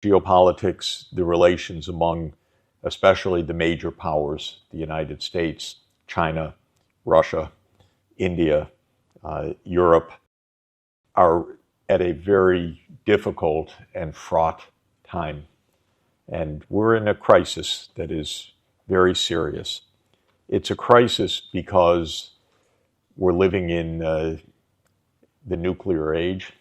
geopolitics, the relations among especially the major powers, the United States, China, Russia, India, Europe, are at a very difficult and fraught time. And we're in a crisis that is very serious. It's a crisis because we're living in the nuclear age.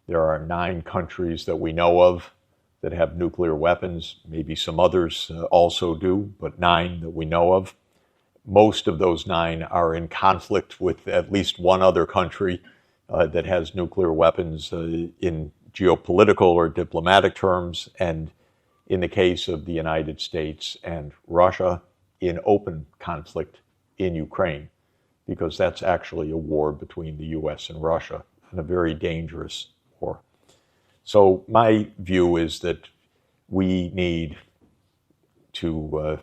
There are 9 countries that we know of that have nuclear weapons. Maybe some others also do, but 9 that we know of. Most of those 9 are in conflict with at least one other country that has nuclear weapons in geopolitical or diplomatic terms, and in the case of the United States and Russia, in open conflict in Ukraine, because that's actually a war between the US and Russia, and a very dangerous war. So my view is that we need to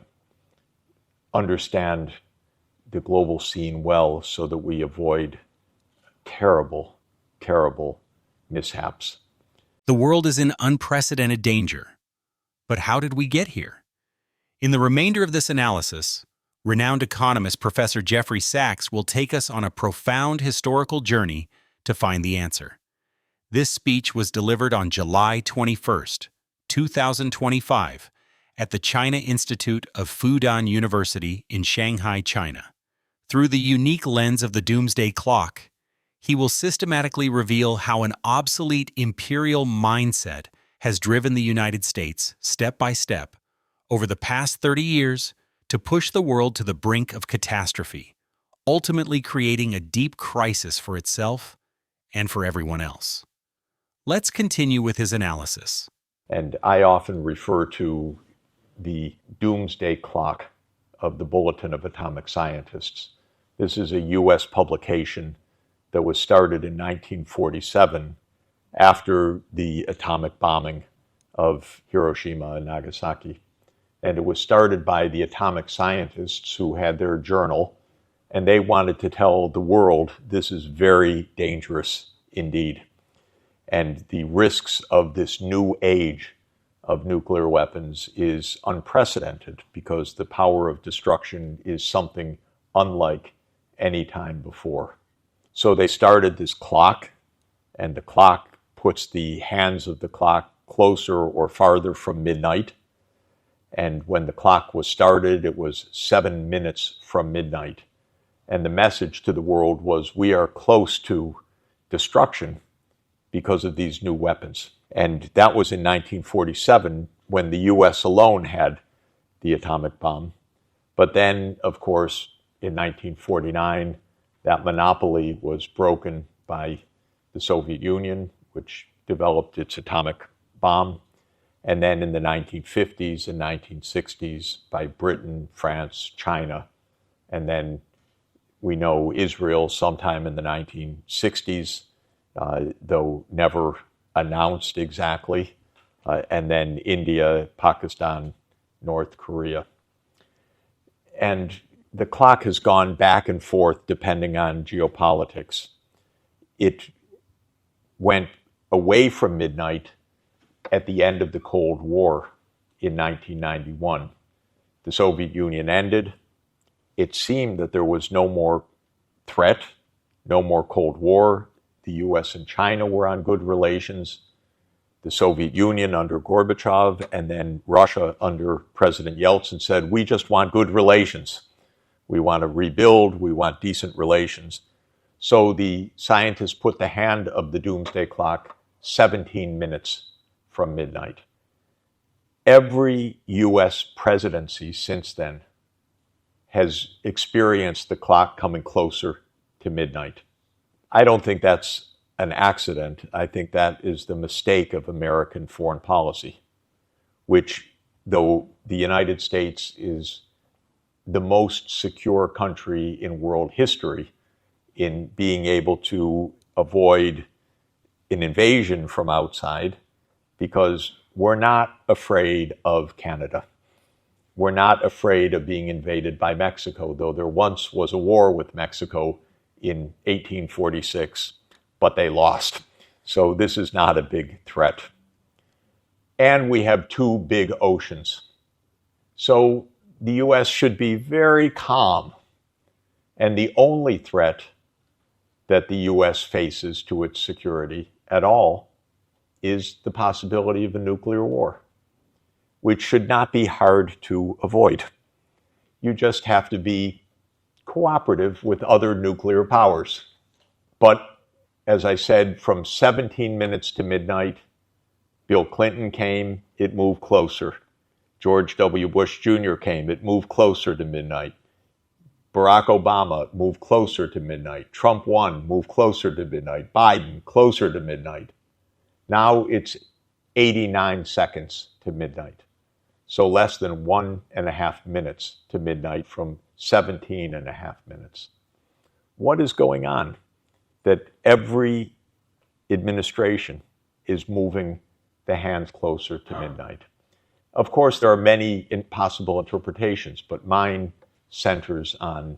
understand the global scene well so that we avoid terrible, terrible mishaps. The world is in unprecedented danger. But how did we get here? In the remainder of this analysis, renowned economist Professor Jeffrey Sachs will take us on a profound historical journey to find the answer. This speech was delivered on July 21st, 2025, at the China Institute of Fudan University in Shanghai, China. Through the unique lens of the doomsday clock, he will systematically reveal how an obsolete imperial mindset has driven the United States, step by step, over the past 30 years to push the world to the brink of catastrophe, ultimately creating a deep crisis for itself and for everyone else. Let's continue with his analysis. And I often refer to the doomsday clock of the Bulletin of Atomic Scientists. This is a U.S. publication that was started in 1947 after the atomic bombing of Hiroshima and Nagasaki. And it was started by the atomic scientists who had their journal, and they wanted to tell the world this is very dangerous indeed. And the risks of this new age of nuclear weapons is unprecedented because the power of destruction is something unlike any time before. So they started this clock, and the clock puts the hands of the clock closer or farther from midnight. And when the clock was started, it was 7 minutes from midnight. And the message to the world was, we are close to destruction because of these new weapons. And that was in 1947, when the US alone had the atomic bomb. But then, of course, in 1949, that monopoly was broken by the Soviet Union, which developed its atomic bomb. And then in the 1950s and 1960s by Britain, France, China. And then we know Israel sometime in the 1960s, though never announced exactly. And then India, Pakistan, North Korea. And the clock has gone back and forth depending on geopolitics. It went away from midnight at the end of the Cold War in 1991. The Soviet Union ended. It seemed that there was no more threat, no more Cold War. The US and China were on good relations. The Soviet Union under Gorbachev and then Russia under President Yeltsin said, we just want good relations. We want to rebuild. We want decent relations. So the scientists put the hand of the doomsday clock 17 minutes from midnight. Every US presidency since then has experienced the clock coming closer to midnight. I don't think that's an accident. I think that is the mistake of American foreign policy, which, though the United States is the most secure country in world history in being able to avoid an invasion from outside, because we're not afraid of Canada. We're not afraid of being invaded by Mexico, though there once was a war with Mexico in 1846, but they lost. So this is not a big threat. and we have two big oceans. So the U.S. should be very calm. And the only threat that the U.S. faces to its security at all is the possibility of a nuclear war, which should not be hard to avoid. You just have to be cooperative with other nuclear powers. But as I said, from 17 minutes to midnight, Bill Clinton came, it moved closer. George W. Bush Jr. came, it moved closer to midnight. Barack Obama moved closer to midnight. Trump won, moved closer to midnight. Biden, closer to midnight. Now it's 89 seconds to midnight. So less than 1.5 minutes to midnight from 17.5 minutes. What is going on that every administration is moving the hands closer to midnight? Of course, there are many possible interpretations, but mine centers on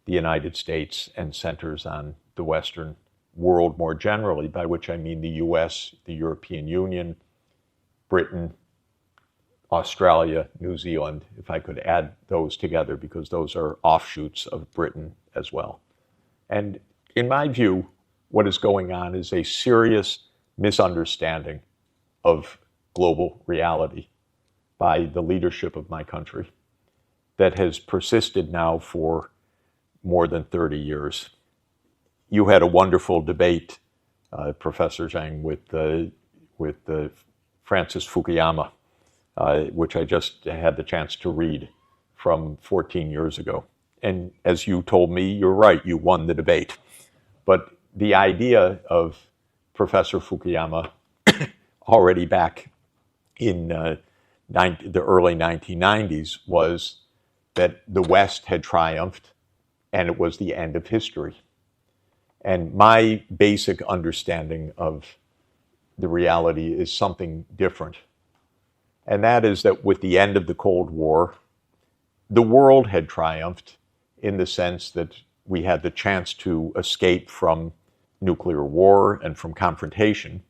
the United States and centers on the Western world more generally, by which I mean the US, the European Union, Britain, Australia, New Zealand, if I could add those together, because those are offshoots of Britain as well. And in my view, what is going on is a serious misunderstanding of global reality by the leadership of my country that has persisted now for more than 30 years. You had a wonderful debate, Professor Zhang, with Francis Fukuyama, which I just had the chance to read from 14 years ago. And as you told me, you're right, you won the debate. But the idea of Professor Fukuyama already back in the early 1990s was that the West had triumphed and it was the end of history. And my basic understanding of the reality is something different. And that is that with the end of the Cold War, the world had triumphed in the sense that we had the chance to escape from nuclear war and from confrontation,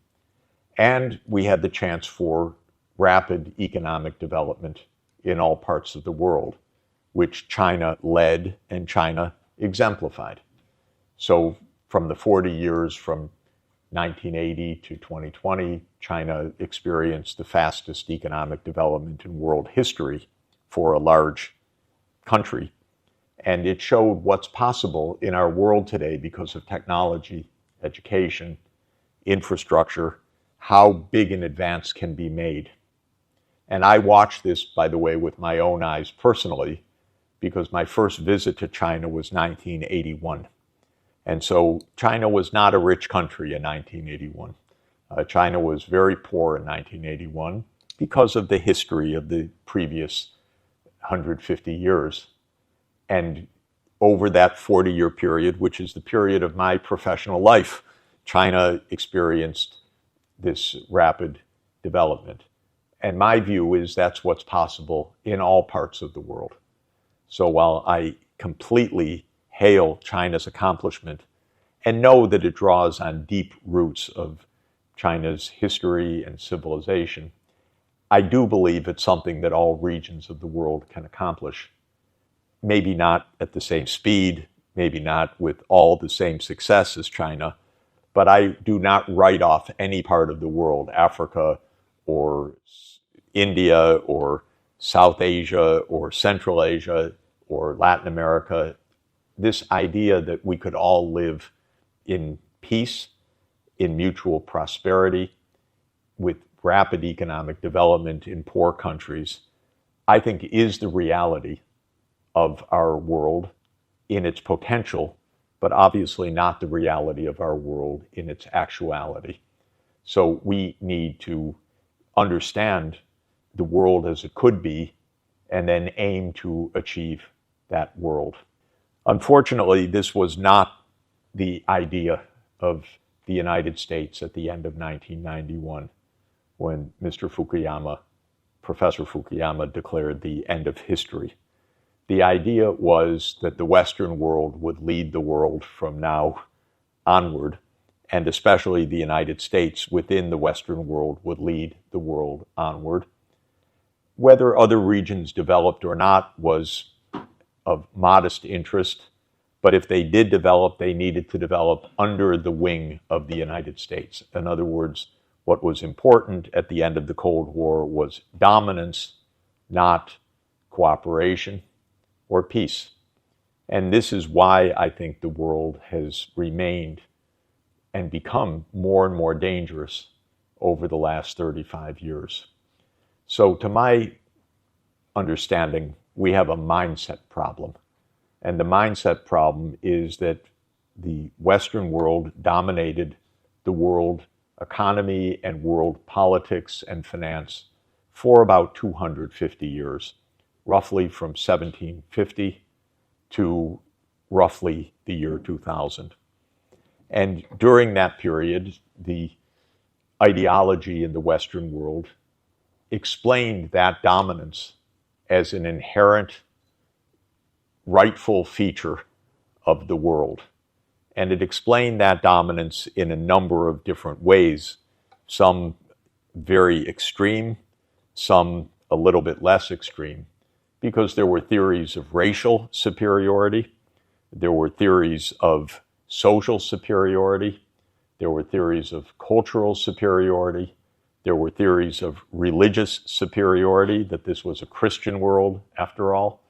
and we had the chance for rapid economic development in all parts of the world, which China led and China exemplified. So from the 40 years from 1980 to 2020, China experienced the fastest economic development in world history for a large country. And it showed what's possible in our world today because of technology, education, infrastructure, how big an advance can be made. And I watched this, by the way, with my own eyes personally, because my first visit to China was 1981. And so China was not a rich country in 1981. China was very poor in 1981 because of the history of the previous 150 years. And over that 40-year period, which is the period of my professional life, China experienced this rapid development. And my view is that's what's possible in all parts of the world. So while I completely hail China's accomplishment and know that it draws on deep roots of China's history and civilization, I do believe it's something that all regions of the world can accomplish. Maybe not at the same speed, maybe not with all the same success as China, but I do not write off any part of the world, Africa or India or South Asia or Central Asia or Latin America, this idea that we could all live in peace, in mutual prosperity, with rapid economic development in poor countries, I think is the reality of our world in its potential, but obviously not the reality of our world in its actuality. So we need to understand the world as it could be and then aim to achieve that world. Unfortunately, this was not the idea of the United States at the end of 1991 when Professor Fukuyama declared the end of history. The idea was that the Western world would lead the world from now onward, and especially the United States within the Western world would lead the world onward. Whether other regions developed or not was of modest interest, but if they did develop, they needed to develop under the wing of the United States. In other words, what was important at the end of the Cold War was dominance, not cooperation or peace. And this is why I think the world has remained and become more and more dangerous over the last 35 years. So to my understanding, we have a mindset problem. And the mindset problem is that the Western world dominated the world economy and world politics and finance for about 250 years, roughly from 1750 to roughly the year 2000. And during that period, the ideology in the Western world explained that dominance as an inherent, rightful feature of the world. And it explained that dominance in a number of different ways, some very extreme, some a little bit less extreme, because there were theories of racial superiority, there were theories of social superiority, there were theories of cultural superiority, there were theories of religious superiority, that this was a Christian world after all.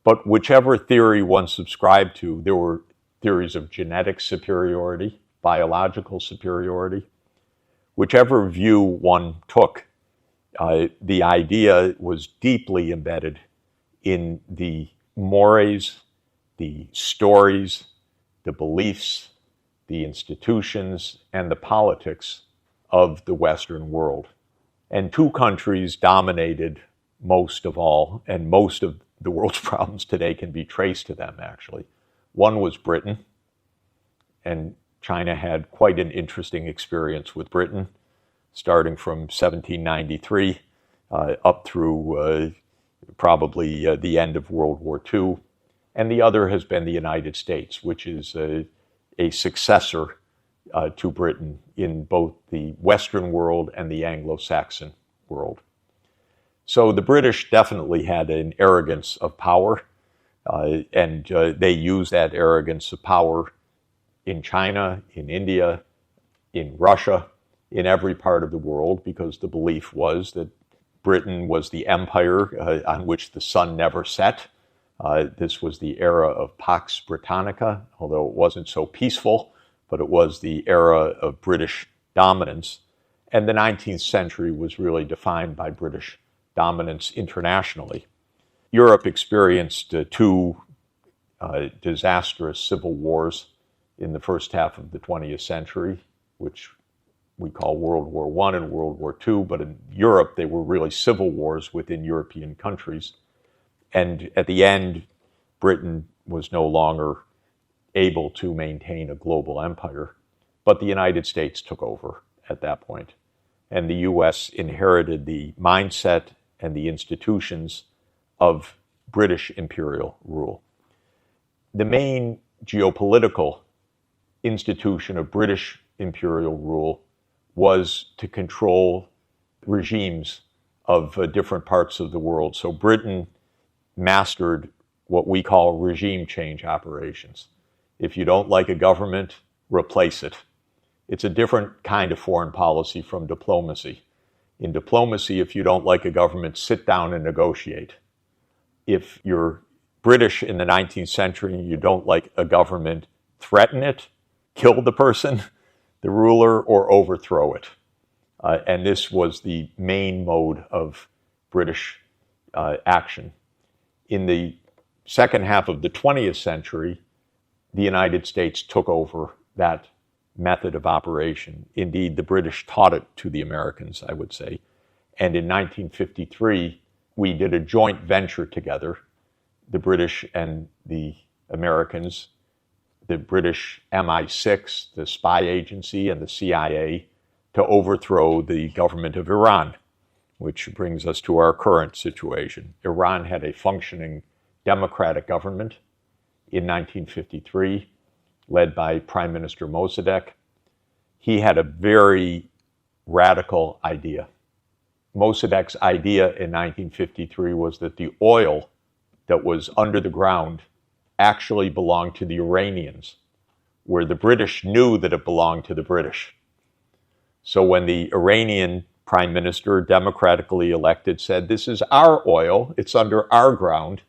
But whichever theory one subscribed to, there were theories of genetic superiority, biological superiority. Whichever view one took, the idea was deeply embedded in the mores, the stories, the beliefs, the institutions, and the politics of the Western world. And two countries dominated most of all, and most of the world's problems today can be traced to them, actually. One was Britain, and China had quite an interesting experience with Britain, starting from 1793 up through probably the end of World War II. And the other has been the United States, which is a successor to Britain in both the Western world and the Anglo-Saxon world. So the British definitely had an arrogance of power, and they used that arrogance of power in China, in India, in Russia, in every part of the world, because the belief was that Britain was the empire on which the sun never set. This was the era of Pax Britannica, although it wasn't so peaceful, but it was the era of British dominance. And the 19th century was really defined by British dominance internationally. Europe experienced two disastrous civil wars in the first half of the 20th century, which we call World War I and World War II, but in Europe they were really civil wars within European countries. And at the end, Britain was no longer able to maintain a global empire, but the United States took over at that point. And the U.S. inherited the mindset and the institutions of British imperial rule. The main geopolitical institution of British imperial rule was to control regimes of different parts of the world. So Britain mastered what we call regime change operations. If you don't like a government, replace it. It's a different kind of foreign policy from diplomacy. In diplomacy, if you don't like a government, sit down and negotiate. If you're British in the 19th century and you don't like a government, threaten it, kill the person, the ruler, or overthrow it. And this was the main mode of British action. In the second half of the 20th century, the United States took over that method of operation. Indeed, the British taught it to the Americans, I would say. And in 1953, we did a joint venture together, the British and the Americans, the British MI6, the spy agency, and the CIA, to overthrow the government of Iran, which brings us to our current situation. Iran had a functioning democratic government in 1953, led by Prime Minister Mossadegh. he had a very radical idea. Mossadegh's idea in 1953 was that the oil that was under the ground actually belonged to the Iranians, where the British knew that it belonged to the British. So when the Iranian prime minister, democratically elected, said, "This is our oil, it's under our ground,"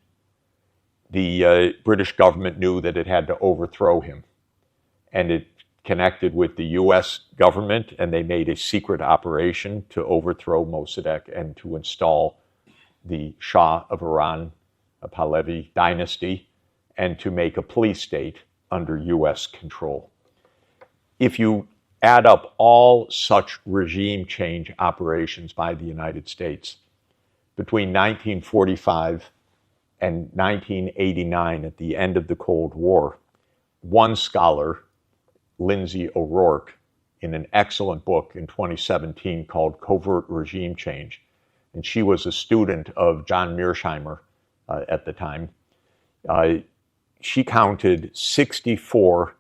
the British government knew that it had to overthrow him. And it connected with the U.S. government, and they made a secret operation to overthrow Mossadegh and to install the Shah of Iran, a Pahlavi dynasty, and to make a police state under U.S. control. If you add up all such regime change operations by the United States, between 1945 and 1989, at the end of the Cold War, one scholar, Lindsay O'Rourke, in an excellent book in 2017 called Covert Regime Change, and she was a student of John Mearsheimer at the time, she counted 64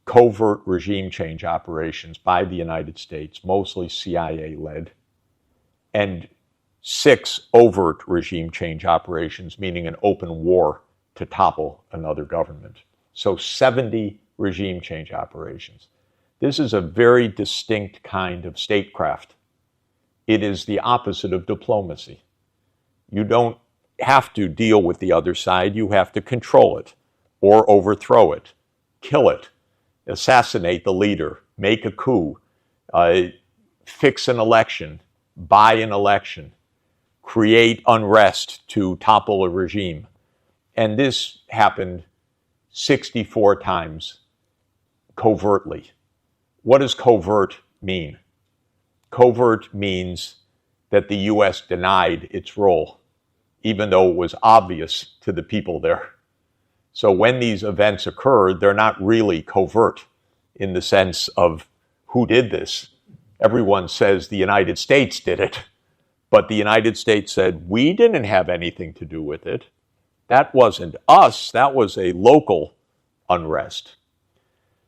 covert regime change operations by the United States, mostly CIA-led, and 6 overt regime change operations, meaning an open war to topple another government. So 70 regime change operations. This is a very distinct kind of statecraft. It is the opposite of diplomacy. You don't have to deal with the other side, you have to control it, or overthrow it, kill it, assassinate the leader, make a coup, fix an election, buy an election, create unrest to topple a regime. And this happened 64 times covertly. What does covert mean? Covert means that the U.S. denied its role, even though it was obvious to the people there. So when these events occur, they're not really covert in the sense of who did this. Everyone says the United States did it, but the United States said, we didn't have anything to do with it. That wasn't us, that was a local unrest.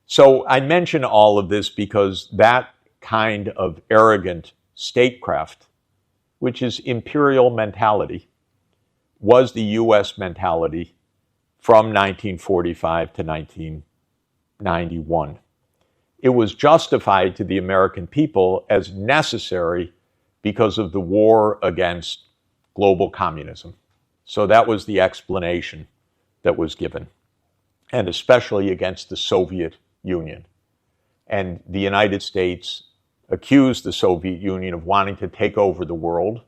So I mention all of this because that kind of arrogant statecraft, which is imperial mentality, was the U.S. mentality from 1945 to 1991. It was justified to the American people as necessary because of the war against global communism. So that was the explanation that was given, and especially against the Soviet Union. And the United States accused the Soviet Union of wanting to take over the world,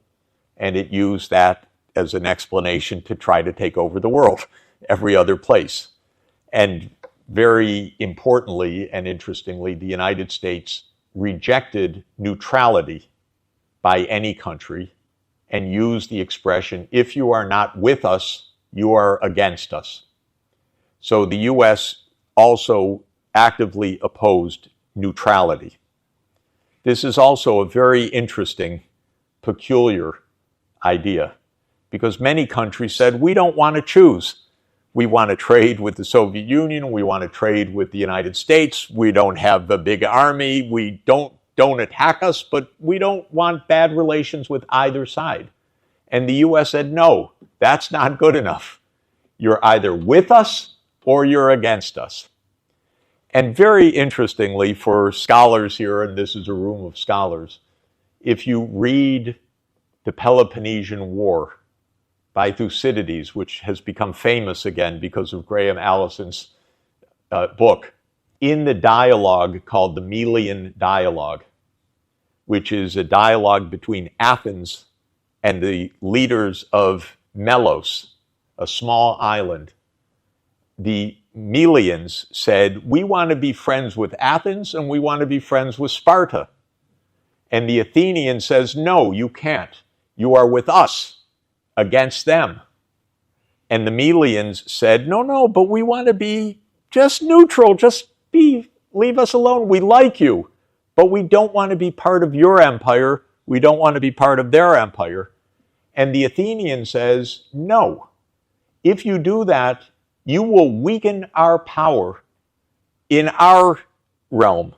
and it used that as an explanation to try to take over the world, every other place. And very importantly and interestingly, the United States rejected neutrality by any country and used the expression, if you are not with us, you are against us. So the U.S. also actively opposed neutrality. This is also a very interesting, peculiar idea, because many countries said, we don't want to choose. We want to trade with the Soviet Union, we want to trade with the United States, we don't have a big army, we don't attack us, but we don't want bad relations with either side. And the U.S. said, no, that's not good enough. You're either with us or you're against us. And very interestingly, for scholars here, and this is a room of scholars, if you read the Peloponnesian War by Thucydides, which has become famous again because of Graham Allison's book, in the dialogue called the Melian Dialogue, which is a dialogue between Athens and the leaders of Melos, a small island, the Melians said, we want to be friends with Athens and we want to be friends with Sparta. And the Athenian says, no, you can't. You are with us against them. And the Melians said, no, but we want to be just neutral, leave us alone. We like you, but we don't want to be part of your empire. We don't want to be part of their empire. And the Athenian says, no, if you do that, you will weaken our power in our realm.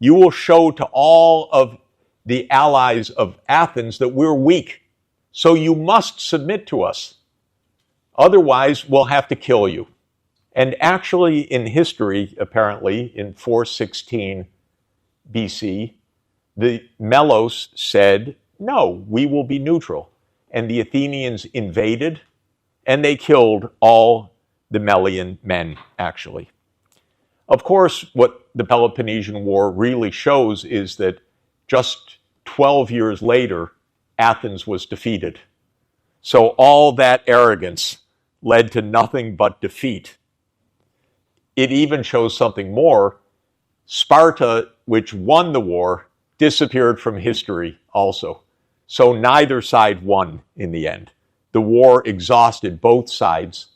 you will show to all of the allies of Athens that we're weak. So you must submit to us. Otherwise, we'll have to kill you. And actually, in history, apparently, in 416 BC, the Melos said, no, we will be neutral. And the Athenians invaded, and they killed all the Melian men, actually. Of course, what the Peloponnesian War really shows is that just 12 years later, Athens was defeated. So all that arrogance led to nothing but defeat. It even shows something more. Sparta, which won the war, disappeared from history also. So neither side won in the end. The war exhausted both sides,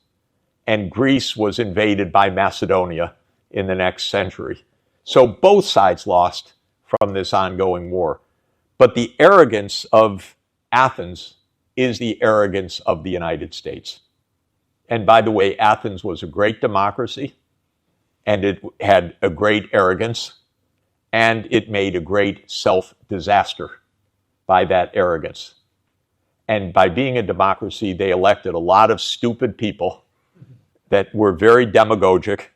and Greece was invaded by Macedonia in the next century. So both sides lost from this ongoing war. But the arrogance of Athens is the arrogance of the United States. And by the way, Athens was a great democracy, and it had a great arrogance, and it made a great self-disaster by that arrogance. And by being a democracy, they elected a lot of stupid people that were very demagogic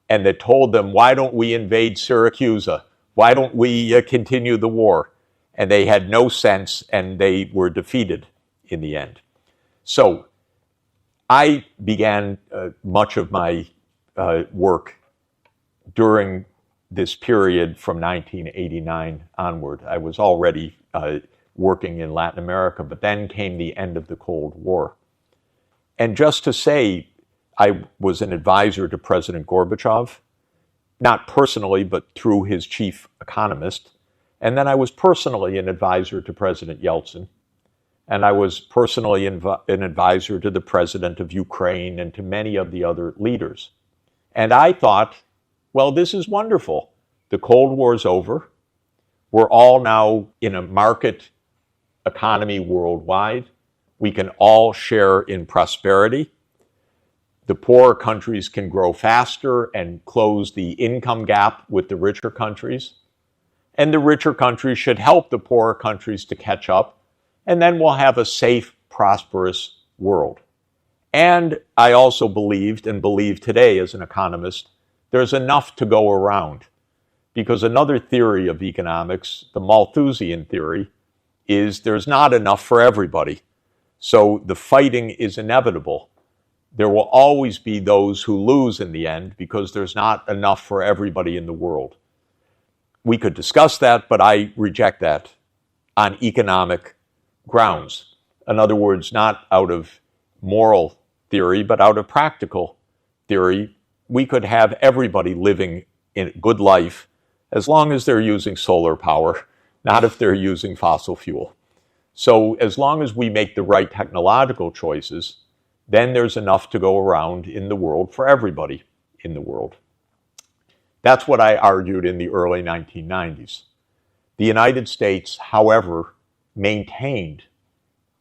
and that told them, why don't we invade Syracuse? Why don't we continue the war? And they had no sense, and they were defeated in the end. So I began much of my work during this period from 1989 onward. I was already working in Latin America, but then came the end of the Cold War. And just to say, I was an advisor to President Gorbachev, not personally, but through his chief economist. And then I was personally an advisor to President Yeltsin. And I was personally an advisor to the president of Ukraine and to many of the other leaders. And I thought, well, this is wonderful. The Cold War's over. We're all now in a market economy worldwide. We can all share in prosperity. The poorer countries can grow faster and close the income gap with the richer countries. And the richer countries should help the poorer countries to catch up. And then we'll have a safe, prosperous world. And I also believed, and believe today as an economist, there's enough to go around. Because another theory of economics, the Malthusian theory, is there's not enough for everybody. So the fighting is inevitable. There will always be those who lose in the end because there's not enough for everybody in the world. We could discuss that, but I reject that on economic grounds. In other words, not out of moral theory, but out of practical theory. We could have everybody living in a good life as long as they're using solar power, not if they're using fossil fuel. So as long as we make the right technological choices, then there's enough to go around in the world for everybody in the world. That's what I argued in the early 1990s. The United States, however, maintained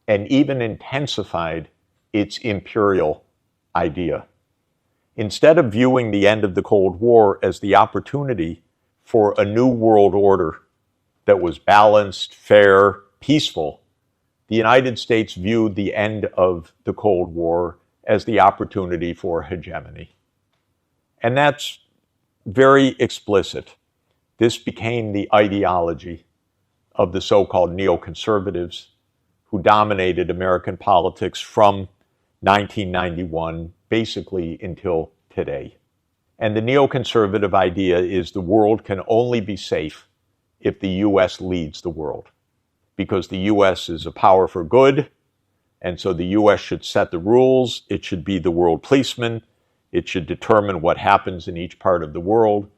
and even intensified its imperial idea. Instead of viewing the end of the Cold War as the opportunity for a new world order that was balanced, fair, peaceful, the United States viewed the end of the Cold War as the opportunity for hegemony. And that's very explicit. This became the ideology of the so-called neoconservatives who dominated American politics from 1991 basically until today. And the neoconservative idea is the world can only be safe if the U.S. leads the world, because the U.S. is a power for good, and so the U.S. should set the rules. It should be the world policeman. It should determine what happens in each part of the world,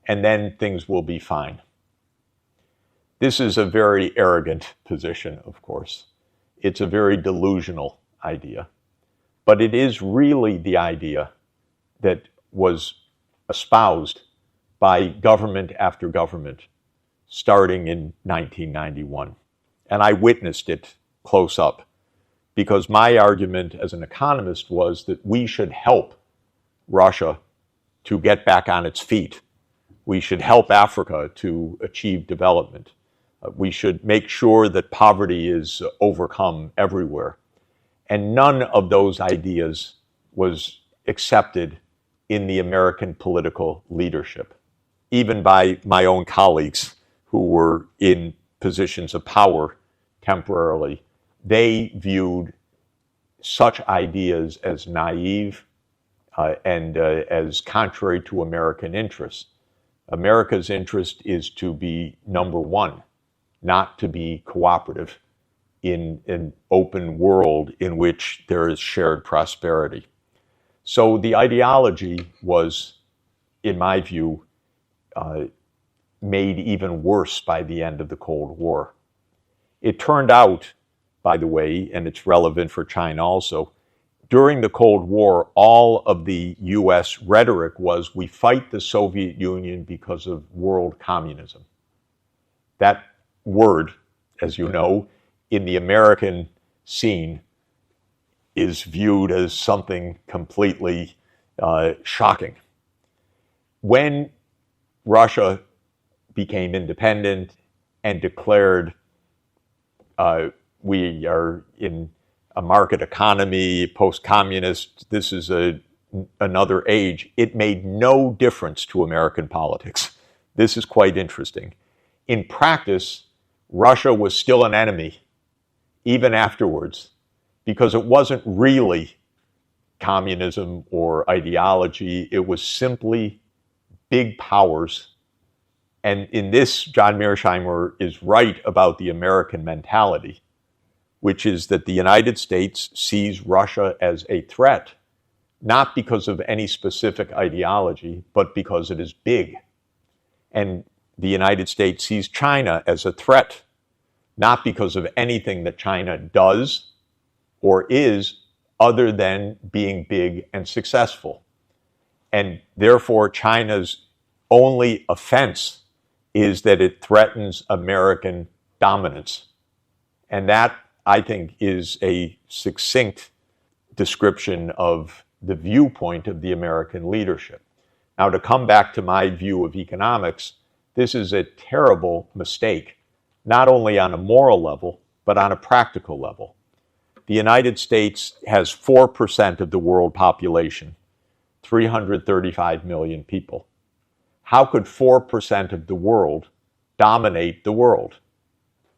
and then things will be fine. This is a very arrogant position, of course. It's a very delusional idea. But it is really the idea that was espoused by government after government starting in 1991. And I witnessed it close up because my argument as an economist was that we should help Russia to get back on its feet We should help Africa to achieve development. We should make sure that poverty is overcome everywhere. And none of those ideas was accepted in the American political leadership, even by my own colleagues who were in positions of power temporarily. They viewed such ideas as naive and as contrary to American interests. America's interest is to be number one, not to be cooperative in an open world in which there is shared prosperity. So the ideology was, in my view, made even worse by the end of the Cold War. It turned out, by the way, and it's relevant for China also, during the Cold War, all of the US rhetoric was, we fight the Soviet Union because of world communism. That word, as you know, in the American scene is viewed as something completely shocking. When Russia became independent and declared we are in a market economy, post-communist, this is another age, it made no difference to American politics. This is quite interesting. In practice, Russia was still an enemy, even afterwards, because it wasn't really communism or ideology. It was simply big powers. And in this, John Mearsheimer is right about the American mentality, which is that the United States sees Russia as a threat, not because of any specific ideology, but because it is big. And the United States sees China as a threat, not because of anything that China does or is other than being big and successful. And therefore, China's only offense is that it threatens American dominance. And that, I think, is a succinct description of the viewpoint of the American leadership. Now, to come back to my view of economics, this is a terrible mistake, not only on a moral level, but on a practical level. The United States has 4% of the world population, 335 million people. How could 4% of the world dominate the world?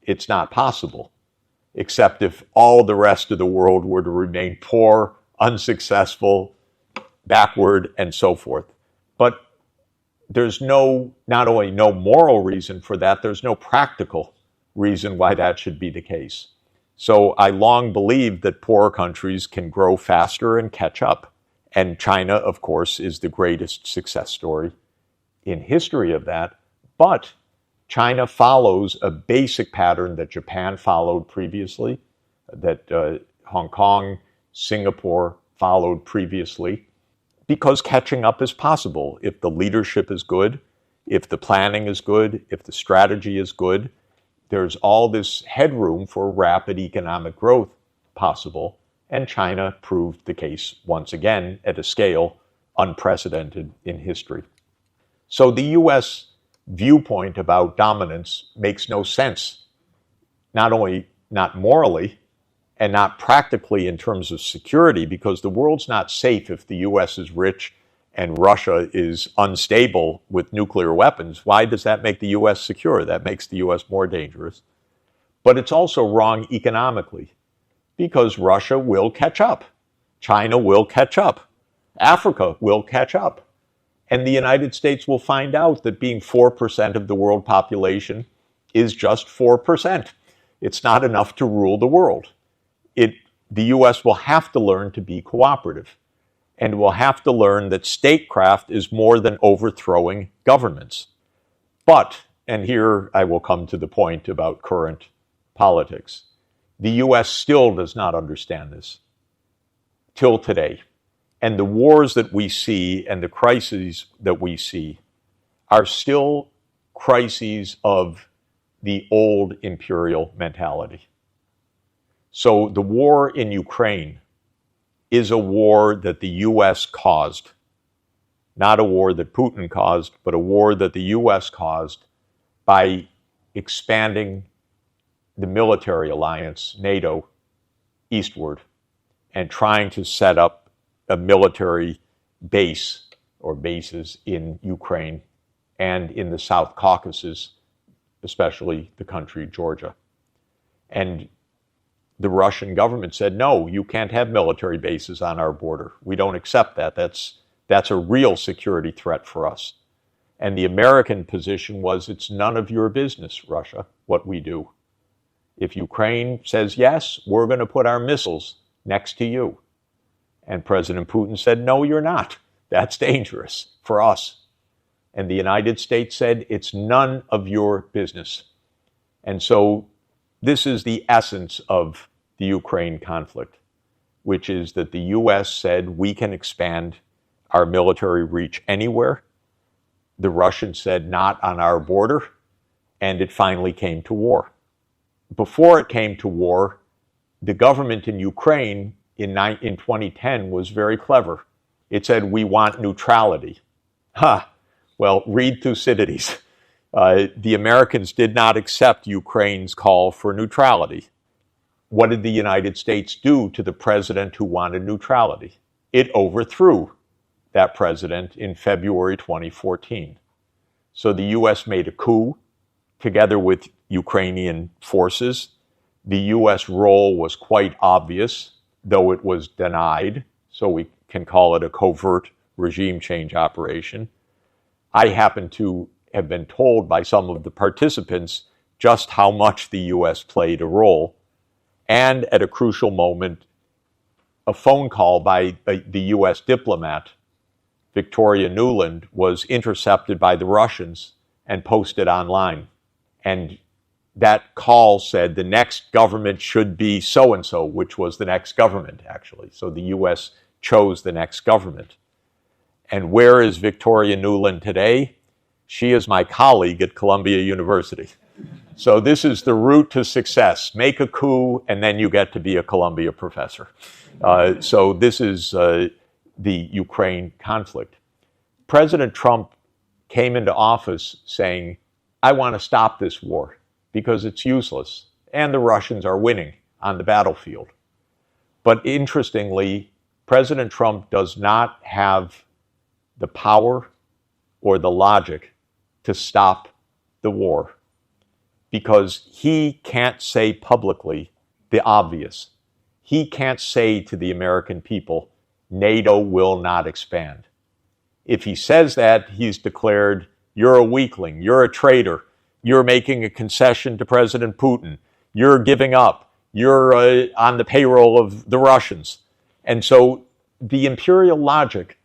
It's not possible, except if all the rest of the world were to remain poor, unsuccessful, backward, and so forth. But there's not only no moral reason for that, there's no practical reason why that should be the case. So I long believed that poorer countries can grow faster and catch up. And China, of course, is the greatest success story in history of that. But China follows a basic pattern that Japan followed previously, that Hong Kong, Singapore followed previously, because catching up is possible if the leadership is good, if the planning is good, if the strategy is good. There's all this headroom for rapid economic growth possible, and China proved the case once again at a scale unprecedented in history. So the U.S. viewpoint about dominance makes no sense, not only not morally and not practically in terms of security, because the world's not safe if the U.S. is rich and Russia is unstable with nuclear weapons. Why does that make the U.S. secure? That makes the U.S. more dangerous. But it's also wrong economically, because Russia will catch up. China will catch up. Africa will catch up. And the United States will find out that being 4% of the world population is just 4%. It's not enough to rule the world. The U.S. will have to learn to be cooperative, and will have to learn that statecraft is more than overthrowing governments. But, and here I will come to the point about current politics, the U.S. still does not understand this till today. And the wars that we see and the crises that we see are still crises of the old imperial mentality. So the war in Ukraine is a war that the U.S. caused. not a war that Putin caused, but a war that the U.S. caused by expanding the military alliance, NATO, eastward, and trying to set up a military base or bases in Ukraine and in the South Caucasus, especially the country Georgia. And the Russian government said, no, you can't have military bases on our border. We don't accept that. That's a real security threat for us. And the American position was, it's none of your business, Russia, what we do. If Ukraine says yes, we're going to put our missiles next to you. And President Putin said, no, you're not. That's dangerous for us. And the United States said, it's none of your business. And so this is the essence of the Ukraine conflict, which is that the U.S. said we can expand our military reach anywhere. The Russians said not on our border, and it finally came to war. Before it came to war, the government in Ukraine in 2010 was very clever. It said, we want neutrality. Well, read Thucydides. The Americans did not accept Ukraine's call for neutrality. What did the United States do to the president who wanted neutrality? It overthrew that president in February 2014. So the U.S. made a coup together with Ukrainian forces. The U.S. role was quite obvious, though it was denied, so we can call it a covert regime change operation. I happen to have been told by some of the participants just how much the U.S. played a role. And at a crucial moment, a phone call by the U.S. diplomat, Victoria Nuland, was intercepted by the Russians and posted online. And that call said the next government should be so-and-so, which was the next government, actually. So the U.S. chose the next government. And where is Victoria Nuland today? She is my colleague at Columbia University. So this is the route to success. Make a coup, and then you get to be a Columbia professor. So this is the Ukraine conflict. President Trump came into office saying, I want to stop this war because it's useless, and the Russians are winning on the battlefield. But interestingly, President Trump does not have the power or the logic to stop the war, because he can't say publicly the obvious. He can't say to the American people, NATO will not expand. If he says that, he's declared, you're a weakling, you're a traitor, you're making a concession to President Putin, you're giving up, you're on the payroll of the Russians. And so the imperial logic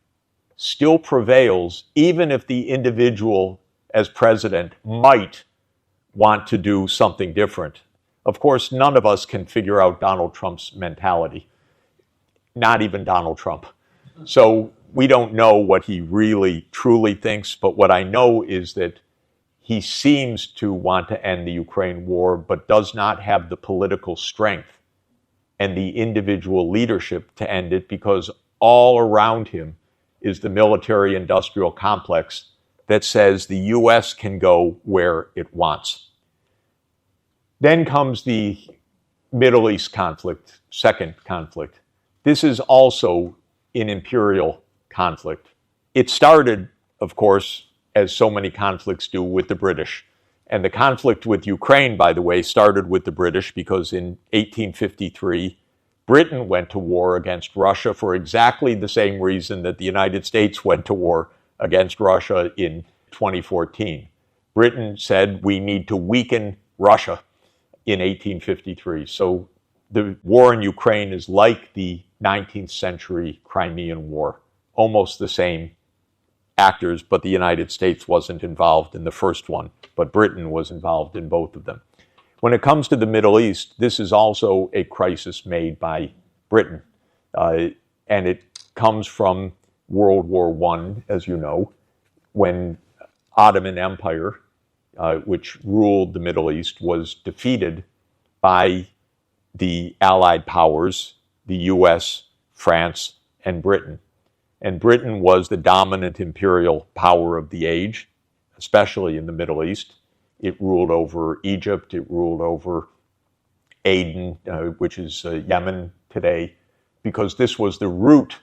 still prevails, even if the individual as president might want to do something different. Of course, none of us can figure out Donald Trump's mentality, not even Donald Trump. So we don't know what he really, truly thinks, but what I know is that he seems to want to end the Ukraine war, but does not have the political strength and the individual leadership to end it, because all around him is the military-industrial complex that says the U.S. can go where it wants. Then comes the Middle East conflict, second conflict. This is also an imperial conflict. It started, of course, as so many conflicts do, with the British. And the conflict with Ukraine, by the way, started with the British because in 1853, Britain went to war against Russia for exactly the same reason that the United States went to war against Russia in 2014. Britain said we need to weaken Russia in 1853. So the war in Ukraine is like the 19th century Crimean War, almost the same actors, but the United States wasn't involved in the first one, but Britain was involved in both of them. When it comes to the Middle East, this is also a crisis made by Britain, and it comes from World War I, as you know, when Ottoman Empire, which ruled the Middle East, was defeated by the Allied powers, the US, France, and Britain. And Britain was the dominant imperial power of the age, especially in the Middle East. It ruled over Egypt, it ruled over Aden, which is Yemen today, because this was the route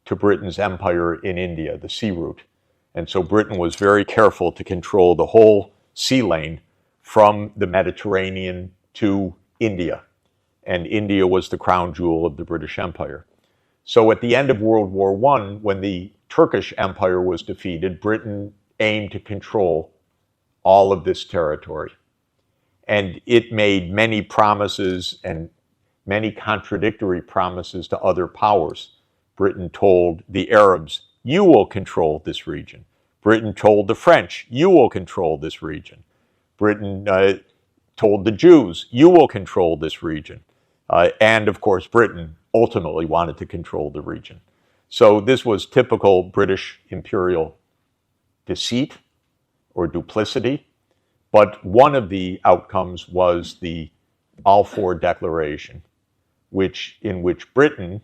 to Britain's empire in India, the sea route. And so Britain was very careful to control the whole sea lane from the Mediterranean to India. And India was the crown jewel of the British Empire. So at the end of World War I, when the Turkish Empire was defeated, Britain aimed to control all of this territory. And it made many promises and many contradictory promises to other powers. Britain told the Arabs, you will control this region. Britain told the French, you will control this region. Britain told the Jews, you will control this region. And of course, Britain ultimately wanted to control the region. So this was typical British imperial deceit or duplicity. But one of the outcomes was the Balfour Declaration, in which Britain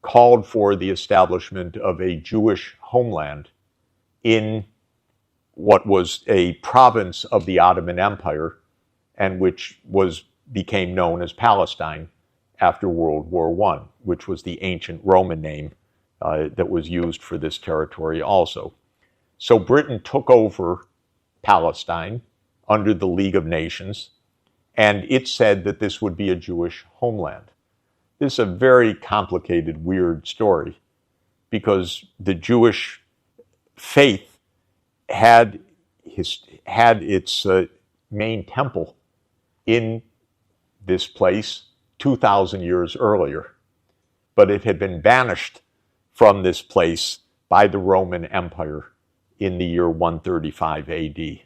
called for the establishment of a Jewish homeland in what was a province of the Ottoman Empire, and which became known as Palestine after World War I, which was the ancient Roman name that was used for this territory also. So Britain took over Palestine under the League of Nations, and it said that this would be a Jewish homeland. This is a very complicated, weird story, because the Jewish faith had its main temple in this place 2,000 years earlier, but it had been banished from this place by the Roman Empire in the year 135 AD.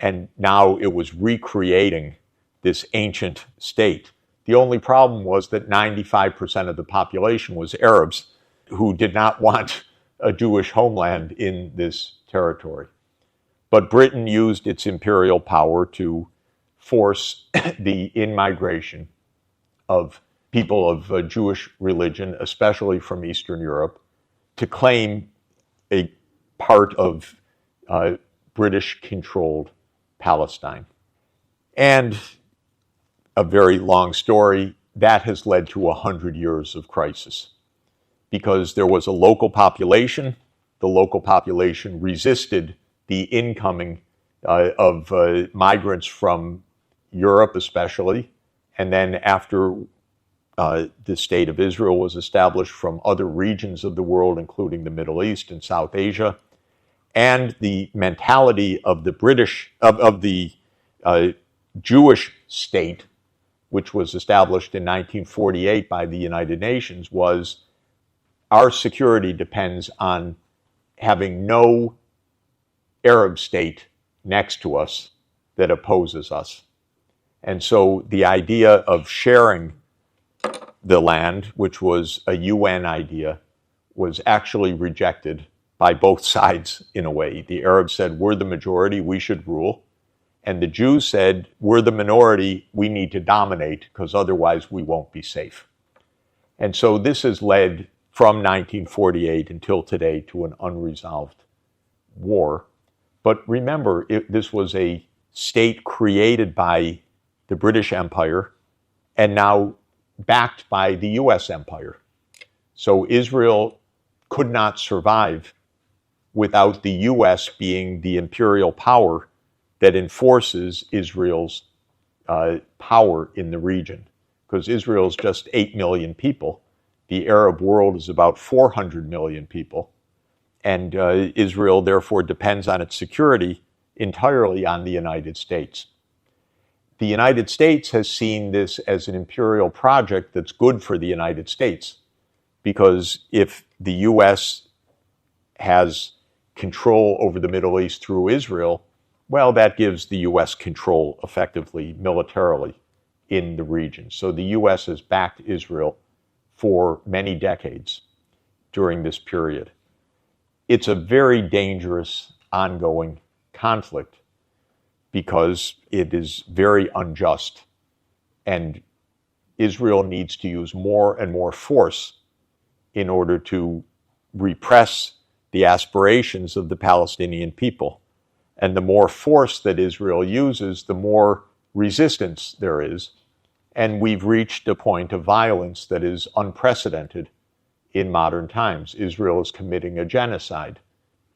And now it was recreating this ancient state. The only problem was that 95% of the population was Arabs who did not want a Jewish homeland in this territory. But Britain used its imperial power to force the in-migration of people of Jewish religion, especially from Eastern Europe, to claim a part of British-controlled Palestine. And a very long story, that has led to 100 years of crisis, because there was a local population. The local population resisted the incoming of migrants from Europe especially, and then after the State of Israel was established, from other regions of the world, including the Middle East and South Asia. And the mentality of the Jewish state, which was established in 1948 by the United Nations, was our security depends on having no Arab state next to us that opposes us. And so the idea of sharing the land, which was a UN idea, was actually rejected by both sides in a way. The Arabs said, we're the majority, we should rule. And the Jews said, we're the minority, we need to dominate, because otherwise we won't be safe. And so this has led from 1948 until today to an unresolved war. But remember, this was a state created by the British Empire and now backed by the US Empire. So Israel could not survive without the US being the imperial power that enforces Israel's power in the region. Because Israel's just 8 million people. The Arab world is about 400 million people. And Israel, therefore, depends on its security entirely on the United States. The United States has seen this as an imperial project that's good for the United States, because if the U.S. has control over the Middle East through Israel, well, that gives the U.S. control effectively militarily in the region. So the U.S. has backed Israel for many decades during this period. It's a very dangerous ongoing conflict because it is very unjust, and Israel needs to use more and more force in order to repress the aspirations of the Palestinian people. And the more force that Israel uses, the more resistance there is. And we've reached a point of violence that is unprecedented in modern times. Israel is committing a genocide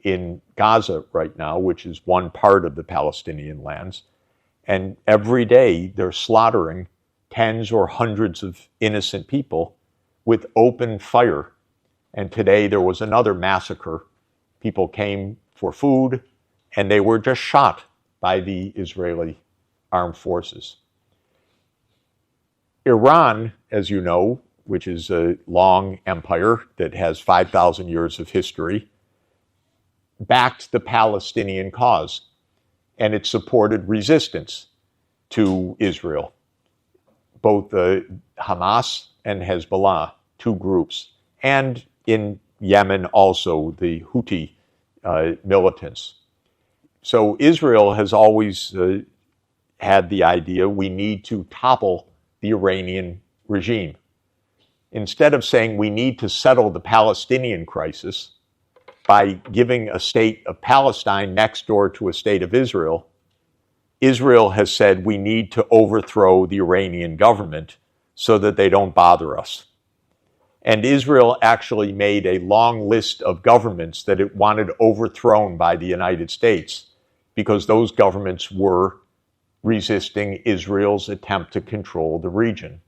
in Gaza right now, which is one part of the Palestinian lands. And every day they're slaughtering tens or hundreds of innocent people with open fire. And today there was another massacre. People came for food and they were just shot by the Israeli armed forces. Iran, as you know, which is a long empire that has 5,000 years of history, backed the Palestinian cause, and it supported resistance to Israel, both Hamas and Hezbollah, two groups, and in Yemen also the Houthi militants. So Israel has always had the idea we need to topple the Iranian regime. Instead of saying we need to settle the Palestinian crisis by giving a state of Palestine next door to a state of Israel, Israel has said we need to overthrow the Iranian government so that they don't bother us. And Israel actually made a long list of governments that it wanted overthrown by the United States because those governments were resisting Israel's attempt to control the region.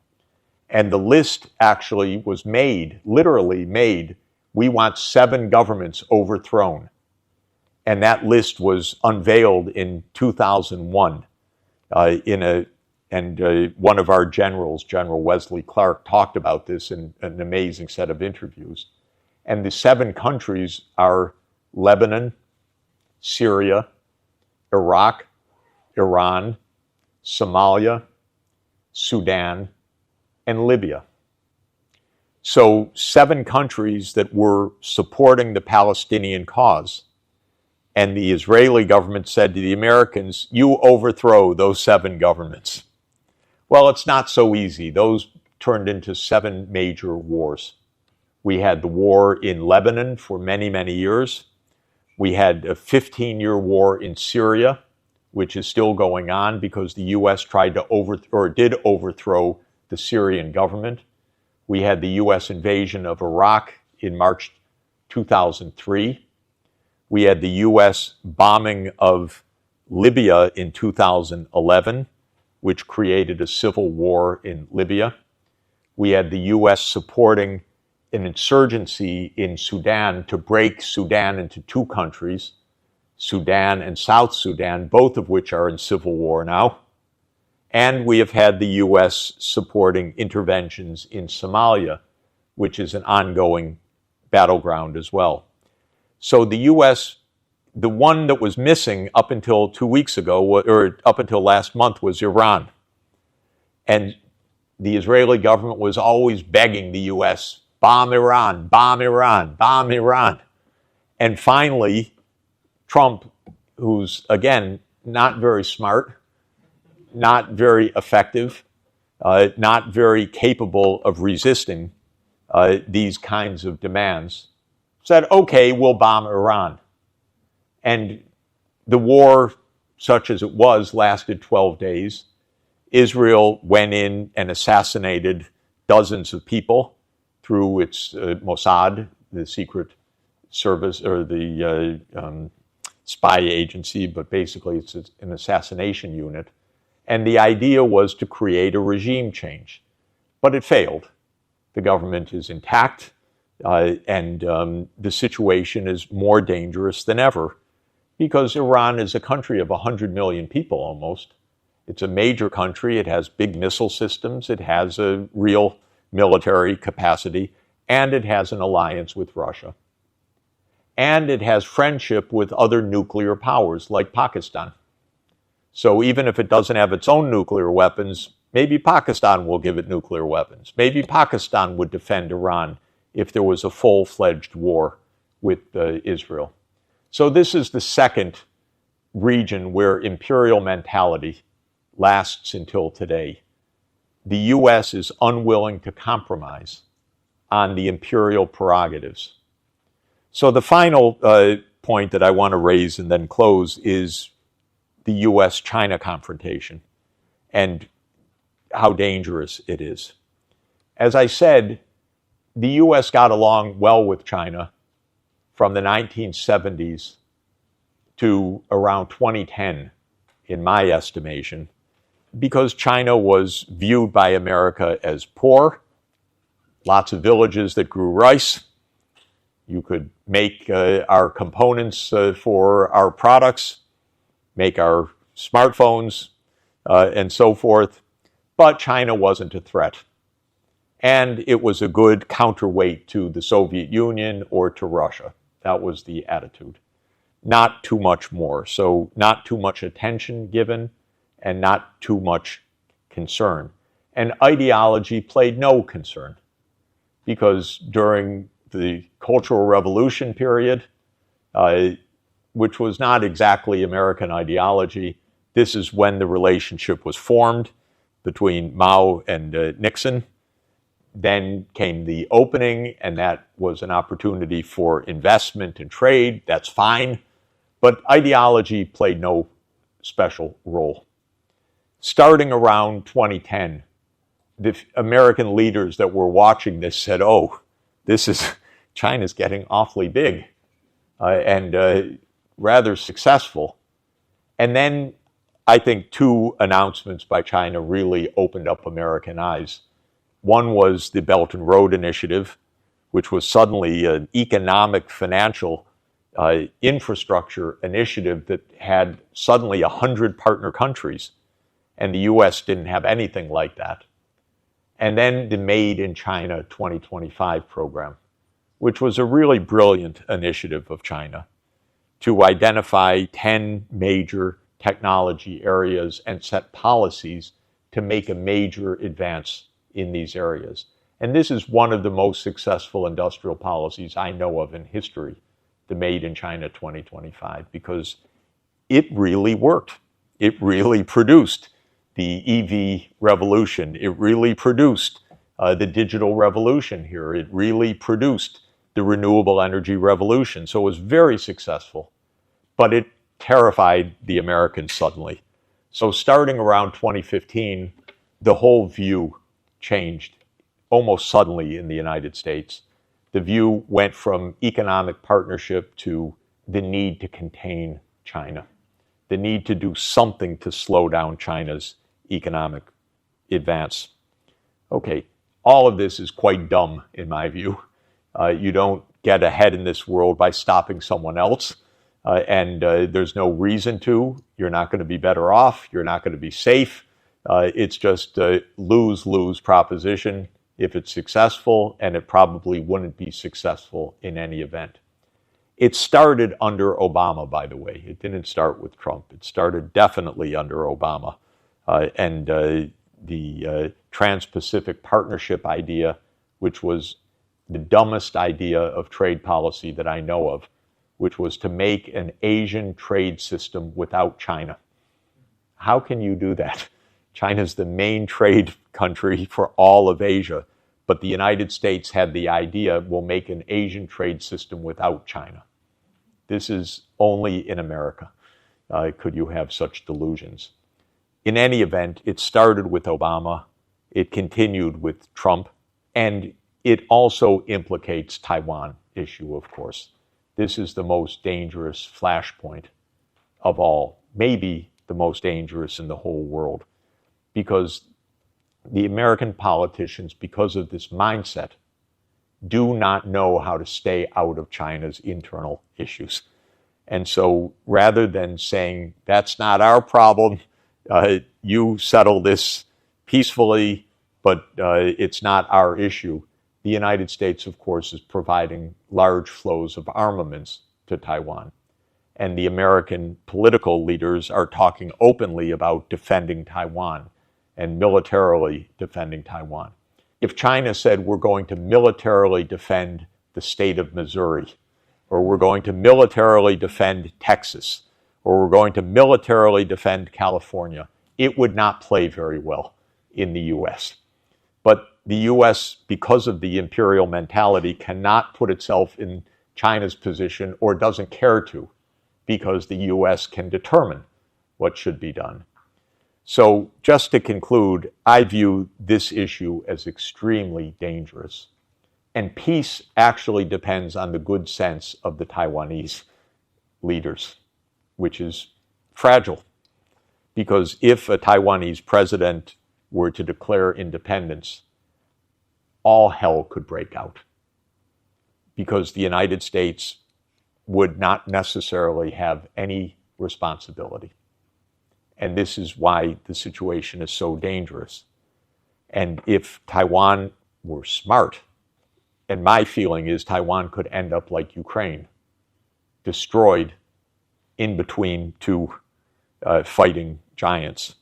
And the list actually was made, literally made, we want 7 governments overthrown. And that list was unveiled in 2001 one of our generals, General Wesley Clark, talked about this in an amazing set of interviews. And the 7 countries are Lebanon, Syria, Iraq, Iran, Somalia, Sudan, and Libya. So 7 countries that were supporting the Palestinian cause. And the Israeli government said to the Americans, you overthrow those 7 governments. Well, it's not so easy. Those turned into 7 major wars. We had the war in Lebanon for many, many years. We had a 15-year war in Syria, which is still going on because the U.S. tried to did overthrow the Syrian government. We had the U.S. invasion of Iraq in March 2003. We had the U.S. bombing of Libya in 2011, which created a civil war in Libya. We had the U.S. supporting an insurgency in Sudan to break Sudan into 2 countries, Sudan and South Sudan, both of which are in civil war now. And we have had the U.S. supporting interventions in Somalia, which is an ongoing battleground as well. So the U.S., the one that was missing up until 2 weeks ago, or up until last month, was Iran. And the Israeli government was always begging the U.S., bomb Iran, bomb Iran, bomb Iran. And finally, Trump, who's, again, not very smart, not very effective, not very capable of resisting these kinds of demands, said, okay, we'll bomb Iran. And the war, such as it was, lasted 12 days. Israel went in and assassinated dozens of people through its Mossad, the secret service, or the spy agency, but basically it's an assassination unit. And the idea was to create a regime change. But it failed. The government is intact, and the situation is more dangerous than ever because Iran is a country of 100 million people almost. It's a major country. It has big missile systems. It has a real military capacity, and it has an alliance with Russia. And it has friendship with other nuclear powers like Pakistan. So even if it doesn't have its own nuclear weapons, maybe Pakistan will give it nuclear weapons. Maybe Pakistan would defend Iran if there was a full-fledged war with Israel. So this is the second region where imperial mentality lasts until today. The U.S. is unwilling to compromise on the imperial prerogatives. So the final point that I want to raise and then close is the U.S.-China confrontation and how dangerous it is. As I said, the U.S. got along well with China from the 1970s to around 2010, in my estimation, because China was viewed by America as poor, lots of villages that grew rice. You could make our components for our products, make our smartphones, and so forth. But China wasn't a threat. And it was a good counterweight to the Soviet Union or to Russia. That was the attitude. Not too much more. So not too much attention given and not too much concern. And ideology played no concern, because during the Cultural Revolution period, which was not exactly American ideology, this is when the relationship was formed between Mao and Nixon. Then came the opening, and that was an opportunity for investment and trade. That's fine. But ideology played no special role. Starting around 2010, the American leaders that were watching this said, oh, China's getting awfully big and rather successful. And then I think two announcements by China really opened up American eyes. One was the Belt and Road Initiative, which was suddenly an economic, financial infrastructure initiative that had suddenly 100 partner countries, and the U.S. didn't have anything like that. And then the Made in China 2025 program, which was a really brilliant initiative of China to identify 10 major technology areas and set policies to make a major advance in these areas. And this is one of the most successful industrial policies I know of in history, the Made in China 2025, because it really worked. It really produced the EV revolution. It really produced the digital revolution here. It really produced the renewable energy revolution. So it was very successful, but it terrified the Americans suddenly. So starting around 2015, the whole view changed almost suddenly in the United States. The view went from economic partnership to the need to contain China, the need to do something to slow down China's economic advance. Okay, all of this is quite dumb in my view. You don't get ahead in this world by stopping someone else, and there's no reason to. You're not going to be better off. You're not going to be safe. It's just a lose-lose proposition if it's successful, and it probably wouldn't be successful in any event. It started under Obama, by the way. It didn't start with Trump. It started definitely under Obama. And the Trans-Pacific Partnership idea, which was the dumbest idea of trade policy that I know of, which was to make an Asian trade system without China. How can you do that? China's the main trade country for all of Asia, but the United States had the idea, we'll make an Asian trade system without China. This is only in America could you have such delusions. In any event, it started with Obama, it continued with Trump, and it also implicates Taiwan issue, of course. This is the most dangerous flashpoint of all, maybe the most dangerous in the whole world, because the American politicians, because of this mindset, do not know how to stay out of China's internal issues. And so rather than saying, that's not our problem, you settle this peacefully, but it's not our issue, the United States, of course, is providing large flows of armaments to Taiwan. And the American political leaders are talking openly about defending Taiwan and militarily defending Taiwan. If China said, we're going to militarily defend the state of Missouri, or we're going to militarily defend Texas, or we're going to militarily defend California, it would not play very well in the U.S. But the U.S., because of the imperial mentality, cannot put itself in China's position or doesn't care to, because the U.S. can determine what should be done. So just to conclude, I view this issue as extremely dangerous. And peace actually depends on the good sense of the Taiwanese leaders, which is fragile. Because if a Taiwanese president were to declare independence, all hell could break out. Because the United States would not necessarily have any responsibility. And this is why the situation is so dangerous. And if Taiwan were smart, and my feeling is Taiwan could end up like Ukraine, destroyed in between two fighting giants.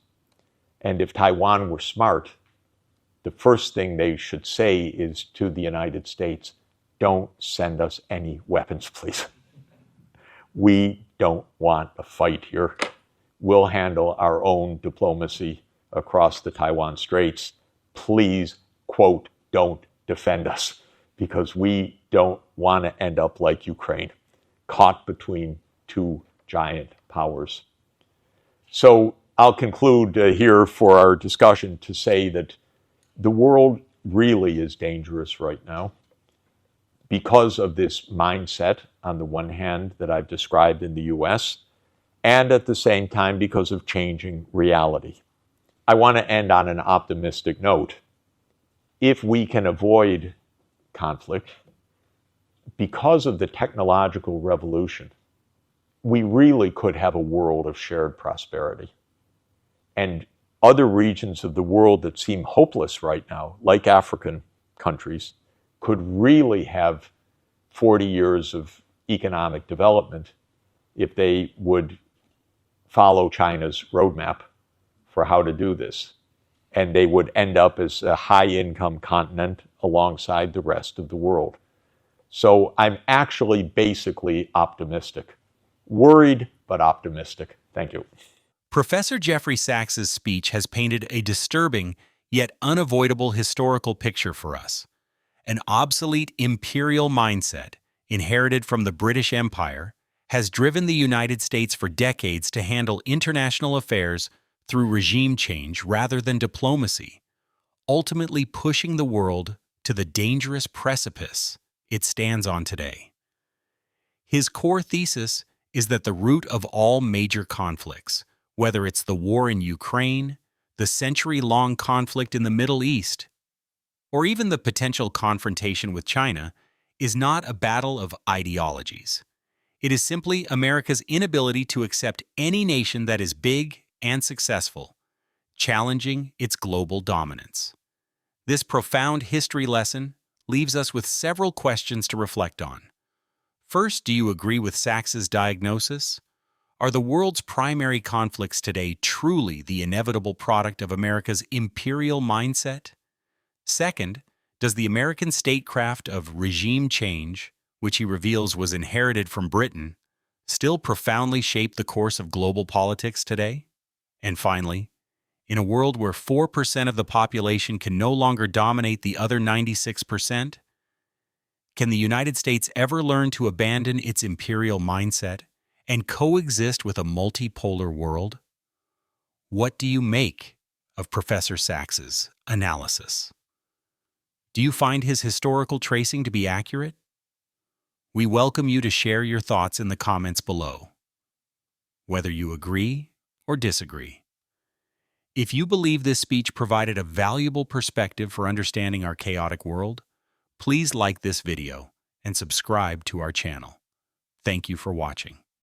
And if Taiwan were smart, the first thing they should say is to the United States, don't send us any weapons, please. We don't want a fight here. We'll handle our own diplomacy across the Taiwan Straits. Please, quote, don't defend us, because we don't want to end up like Ukraine, caught between two giant powers. So I'll conclude here for our discussion to say that the world really is dangerous right now because of this mindset, on the one hand, that I've described in the U.S., and at the same time because of changing reality. I want to end on an optimistic note. If we can avoid conflict, because of the technological revolution, we really could have a world of shared prosperity. And other regions of the world that seem hopeless right now, like African countries, could really have 40 years of economic development if they would follow China's roadmap for how to do this. And they would end up as a high-income continent alongside the rest of the world. So I'm actually basically optimistic. Worried, but optimistic. Thank you. Professor Jeffrey Sachs's speech has painted a disturbing yet unavoidable historical picture for us. An obsolete imperial mindset, inherited from the British Empire, has driven the United States for decades to handle international affairs through regime change rather than diplomacy, ultimately pushing the world to the dangerous precipice it stands on today. His core thesis is that the root of all major conflicts, whether it's the war in Ukraine, the century-long conflict in the Middle East, or even the potential confrontation with China, is not a battle of ideologies. It is simply America's inability to accept any nation that is big and successful, challenging its global dominance. This profound history lesson leaves us with several questions to reflect on. First, do you agree with Sachs's diagnosis? Are the world's primary conflicts today truly the inevitable product of America's imperial mindset? Second, does the American statecraft of regime change, which he reveals was inherited from Britain, still profoundly shape the course of global politics today? And finally, in a world where 4% of the population can no longer dominate the other 96%, can the United States ever learn to abandon its imperial mindset and coexist with a multipolar world? What do you make of Professor Sachs's analysis? Do you find his historical tracing to be accurate? We welcome you to share your thoughts in the comments below, whether you agree or disagree. If you believe this speech provided a valuable perspective for understanding our chaotic world, please like this video and subscribe to our channel. Thank you for watching.